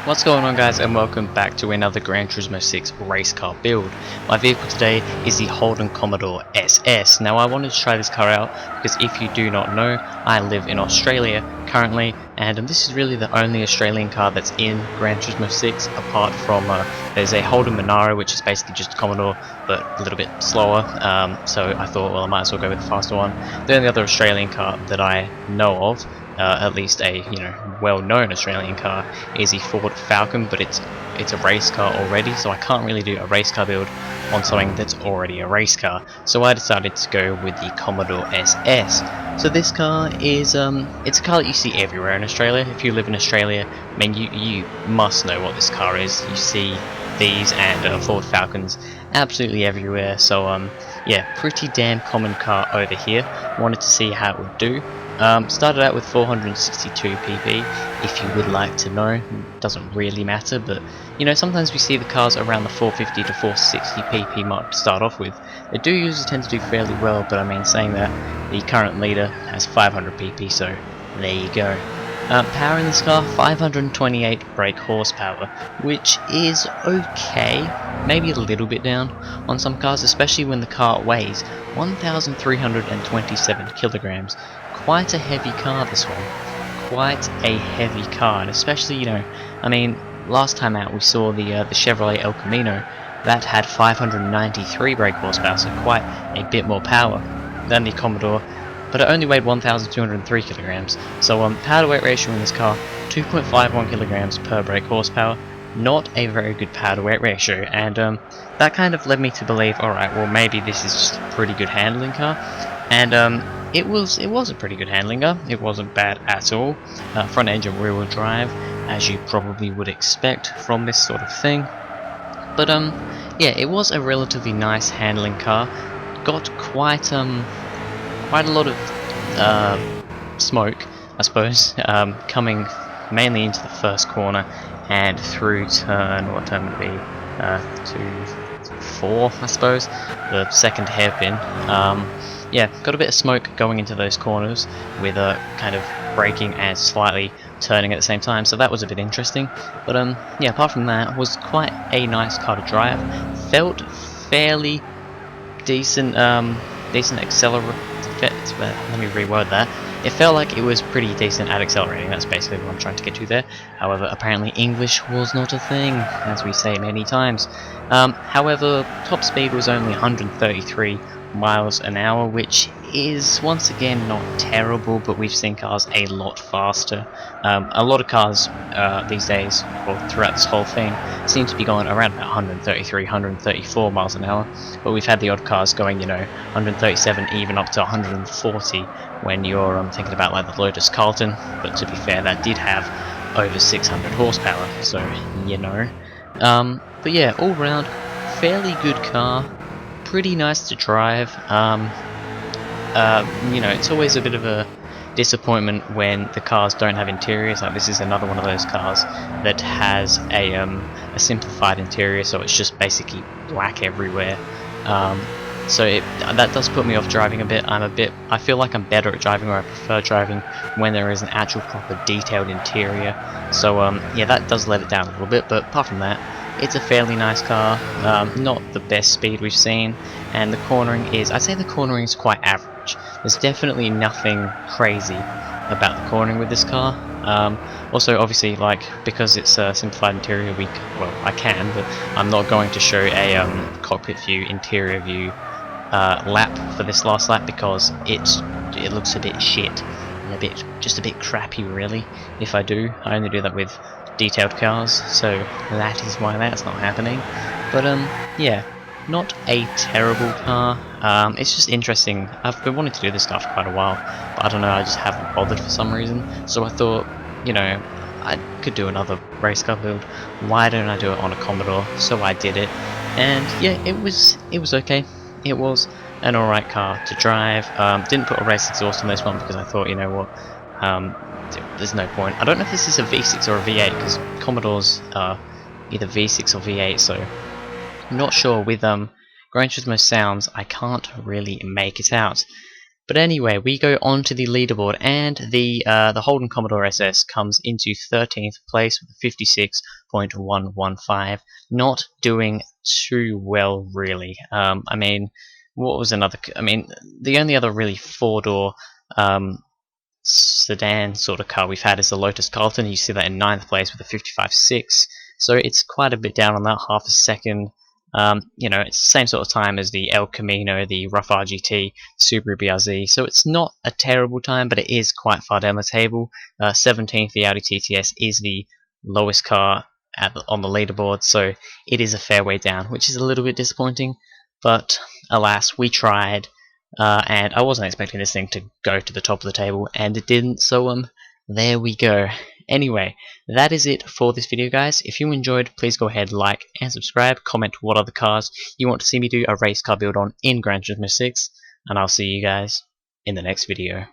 What's going on, guys, and welcome back to another Gran Turismo 6 race car build. My vehicle today is the Holden Commodore SS. Now I wanted to try this car out because if you do not know, I live in Australia currently, and this is really the only Australian car that's in Gran Turismo 6 apart from there's a Holden Monaro, which is basically just a Commodore but a little bit slower, so I thought, well, I might as well go with the faster one. The only other Australian car that I know of, at least a well-known Australian car, is the Ford Falcon, but it's a race car already, so I can't really do a race car build on something that's already a race car. So I decided to go with the Commodore SS. So this car is it's a car that you see everywhere in Australia. If you live in Australia, I mean, you must know what this car is. You see these and Ford Falcons absolutely everywhere. So yeah, pretty damn common car over here. Wanted to see how it would do. Started out with 462 pp. If you would like to know, doesn't really matter, but sometimes we see the cars around the 450 to 460 pp mark to start off with. They do usually tend to do fairly well, but I mean, saying that, the current leader has 500 pp, so there you go. Power in this car, 528 brake horsepower, which is okay, maybe a little bit down on some cars, especially when the car weighs 1,327 kilograms. Quite a heavy car, this one. Quite a heavy car, and especially, I mean, last time out we saw the Chevrolet El Camino that had 593 brake horsepower, so quite a bit more power than the Commodore, but it only weighed 1,203 kilograms. So power to weight ratio in this car, 2.51 kilograms per brake horsepower. Not a very good power to weight ratio, and that kind of led me to believe, alright, well, maybe this is just a pretty good handling car. And it was a pretty good handling car. It wasn't bad at all. Front engine rear wheel drive, as you probably would expect from this sort of thing. But yeah, it was a relatively nice handling car. Got quite a lot of smoke, I suppose, coming mainly into the first corner and through turn, what turn would it be? 4, I suppose, the second hairpin. Yeah, got a bit of smoke going into those corners with kind of braking and slightly turning at the same time, so that was a bit interesting. But yeah, apart from that, was quite a nice car to drive. Felt fairly decent, decent accelerator. Let me reword that. It felt like it was pretty decent at accelerating. That's basically what I'm trying to get to there. However, apparently English was not a thing, as we say many times. However, top speed was only 133 miles an hour, which is once again not terrible, but we've seen cars a lot faster. A lot of cars these days, or throughout this whole thing, seem to be going around about 133, 134 miles an hour, but we've had the odd cars going 137, even up to 140 when you're thinking about like the Lotus Carlton. But to be fair, that did have over 600 horsepower, so but yeah, all round fairly good car, pretty nice to drive. It's always a bit of a disappointment when the cars don't have interiors. Like, this is another one of those cars that has a simplified interior, so it's just basically black everywhere. So that does put me off driving a bit. I feel like I'm better at driving, or I prefer driving when there is an actual proper detailed interior. So yeah, that does let it down a little bit, but apart from that, it's a fairly nice car. Not the best speed we've seen, and the cornering is, I'd say the cornering is quite average. There's definitely nothing crazy about the cornering with this car. Also, obviously, like, because it's a simplified interior, I can, but I'm not going to show a cockpit view, interior view lap for this last lap, because it looks a bit shit and just a bit crappy, really. If I do, I only do that with detailed cars, so that is why that's not happening. But yeah, not a terrible car. It's just interesting. I've been wanting to do this car for quite a while, but I don't know, I just haven't bothered for some reason. So I thought, I could do another race car build. Why don't I do it on a Commodore? So I did it, and yeah, it was okay. It was an alright car to drive. Didn't put a race exhaust on this one because I thought, there's no point. I don't know if this is a V6 or a V8, because Commodores are either V6 or V8, so I'm not sure. With Gran Turismo sounds, I can't really make it out. But anyway, we go on to the leaderboard, and the Holden Commodore SS comes into 13th place with 56.115. Not doing too well, really. I mean, what was another? I mean, the only other really four-door sedan sort of car we've had is the Lotus Carlton. You see that in 9th place with a 55.6. So it's quite a bit down on that, half a second. You know, it's the same sort of time as the El Camino, the Rough RGT, Subaru BRZ, so it's not a terrible time, but it is quite far down the table. 17th, the Audi TTS is the lowest car on the leaderboard, so it is a fair way down, which is a little bit disappointing, but alas, we tried, and I wasn't expecting this thing to go to the top of the table, and it didn't, so there we go. Anyway, that is it for this video, guys. If you enjoyed, please go ahead, like and subscribe, comment what other cars you want to see me do a race car build on in Gran Turismo 6, and I'll see you guys in the next video.